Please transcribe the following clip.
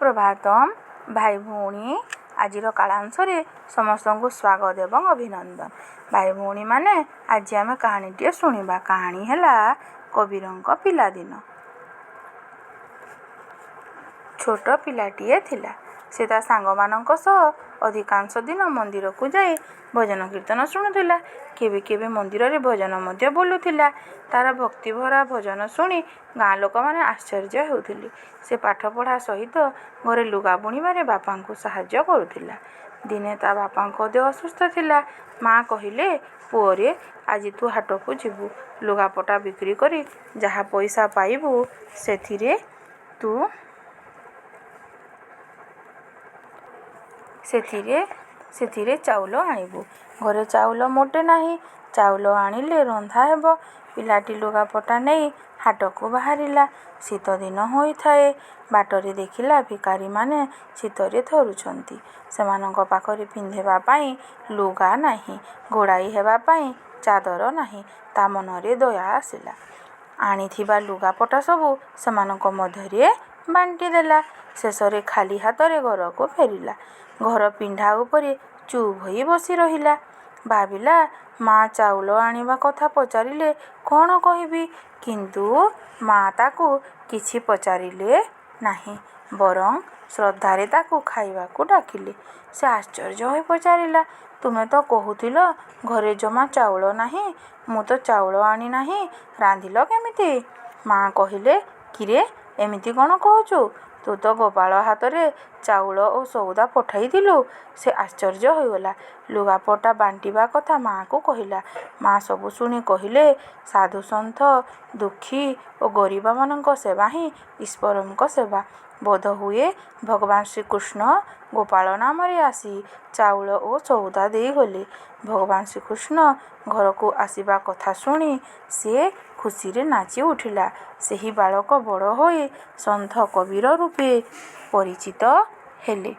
ସୁପ୍ରଭାତମ୍ ଭାଇ ଭଉଣୀ, ଆଜିର କାଳାଂଶରେ ସମସ୍ତଙ୍କୁ ସ୍ୱାଗତ ଏବଂ ଅଭିନନ୍ଦନ। ଭାଇ ଭଉଣୀମାନେ, ଆଜି ଆମେ କାହାଣୀଟିଏ ଶୁଣିବା। କାହାଣୀ ହେଲା କବିରଙ୍କ ପିଲାଦିନ। ଛୋଟ ପିଲାଟିଏ ଥିଲା। ସେ ତା ସାଙ୍ଗମାନଙ୍କ ସହ ଅଧିକାଂଶ ଦିନ ମନ୍ଦିରକୁ ଯାଇ ଭଜନ କୀର୍ତ୍ତନ ଶୁଣୁଥିଲା। କେବେ କେବେ ମନ୍ଦିରରେ ଭଜନ ମଧ୍ୟ ବୋଲୁଥିଲା। ତାର ଭକ୍ତିଭରା ଭଜନ ଶୁଣି ଗାଁ ଲୋକମାନେ ଆଶ୍ଚର୍ଯ୍ୟ ହେଉଥିଲେ। ସେ ପାଠପଢ଼ା ସହିତ ଘରେ ଲୁଗା ବୁଣିବାରେ ବାପାଙ୍କୁ ସାହାଯ୍ୟ କରୁଥିଲା। ଦିନେ ତା ବାପାଙ୍କ ଦେହ ଅସୁସ୍ଥ ଥିଲା। ମା କହିଲେ, ପୁଅରେ, ଆଜି ତୁ ହାଟକୁ ଯିବୁ। ଲୁଗାପଟା ବିକ୍ରି କରି ଯାହା ପଇସା ପାଇବୁ, ସେଥିରେ ଚାଉଳ ଆଣିବୁ। ଘରେ ଚାଉଳ ମୋଟେ ନାହିଁ। ଚାଉଳ ଆଣିଲେ ରନ୍ଧା ହେବ। ପିଲାଟି ଲୁଗାପଟା ନେଇ ହାଟକୁ ବାହାରିଲା। ଶୀତ ଦିନ ହୋଇଥାଏ। ବାଟରେ ଦେଖିଲା ଭିକାରୀମାନେ ଶୀତରେ ଥରୁଛନ୍ତି। ସେମାନଙ୍କ ପାଖରେ ପିନ୍ଧିବା ପାଇଁ ଲୁଗା ନାହିଁ, ଘୋଡ଼ାଇ ହେବା ପାଇଁ ଚାଦର ନାହିଁ। ତା ମନରେ ଦୟା ଆସିଲା। ଆଣିଥିବା ଲୁଗାପଟା ସବୁ ସେମାନଙ୍କ ମଧ୍ୟରେ ବାଣ୍ଟିଦେଲା। ଶେଷରେ ଖାଲି ହାତରେ ଘରକୁ ଫେରିଲା। ଘର ପିଣ୍ଡା ଉପରେ ଚୁପ୍ ହୋଇ ବସି ରହିଲା। ଭାବିଲା, ମା ଚାଉଳ ଆଣିବା କଥା ପଚାରିଲେ କ'ଣ କହିବି? କିନ୍ତୁ ମା ତାକୁ କିଛି ପଚାରିଲେ ନାହିଁ, ବରଂ ଶ୍ରଦ୍ଧାରେ ତାକୁ ଖାଇବାକୁ ଡାକିଲେ। ସେ ଆଶ୍ଚର୍ଯ୍ୟ ହୋଇ ପଚାରିଲା, ତୁମେ ତ କହୁଥିଲ ଘରେ ଜମା ଚାଉଳ ନାହିଁ। ମୁଁ ତ ଚାଉଳ ଆଣି ନାହିଁ, ରାନ୍ଧିଲ କେମିତି? ମା କହିଲେ, କିରେ, ଏମିତି କ'ଣ କହୁଛୁ? ତୁ ତ ଗୋପାଳ ହାତରେ ଚାଉଳ ଓ ସଉଦା ପଠାଇଥିଲୁ। ସେ ଆଶ୍ଚର୍ଯ୍ୟ ହୋଇଗଲା। ଲୁଗାପଟା ବାଣ୍ଟିବା କଥା ମା'କୁ କହିଲା। ମା ସବୁ ଶୁଣି କହିଲେ, ସାଧୁସନ୍ଥ, ଦୁଃଖୀ ଓ ଗରିବମାନଙ୍କ ସେବା ହିଁ ଈଶ୍ୱରଙ୍କ ସେବା। ବୋଧହୁଏ ଭଗବାନ ଶ୍ରୀକୃଷ୍ଣ ଗୋପାଳ ନାମରେ ଆସି ଚାଉଳ ଓ ସଉଦା ଦେଇଗଲେ। ଭଗବାନ ଶ୍ରୀକୃଷ୍ଣ ଘରକୁ ଆସିବା କଥା ଶୁଣି ସେ ଖୁସିରେ ନାଚି ଉଠିଲା। ସେହି ବାଳକ ବଡ଼ ହୋଇ ସନ୍ଥ କବୀର ରୂପେ ପରିଚିତ ହେଲେ।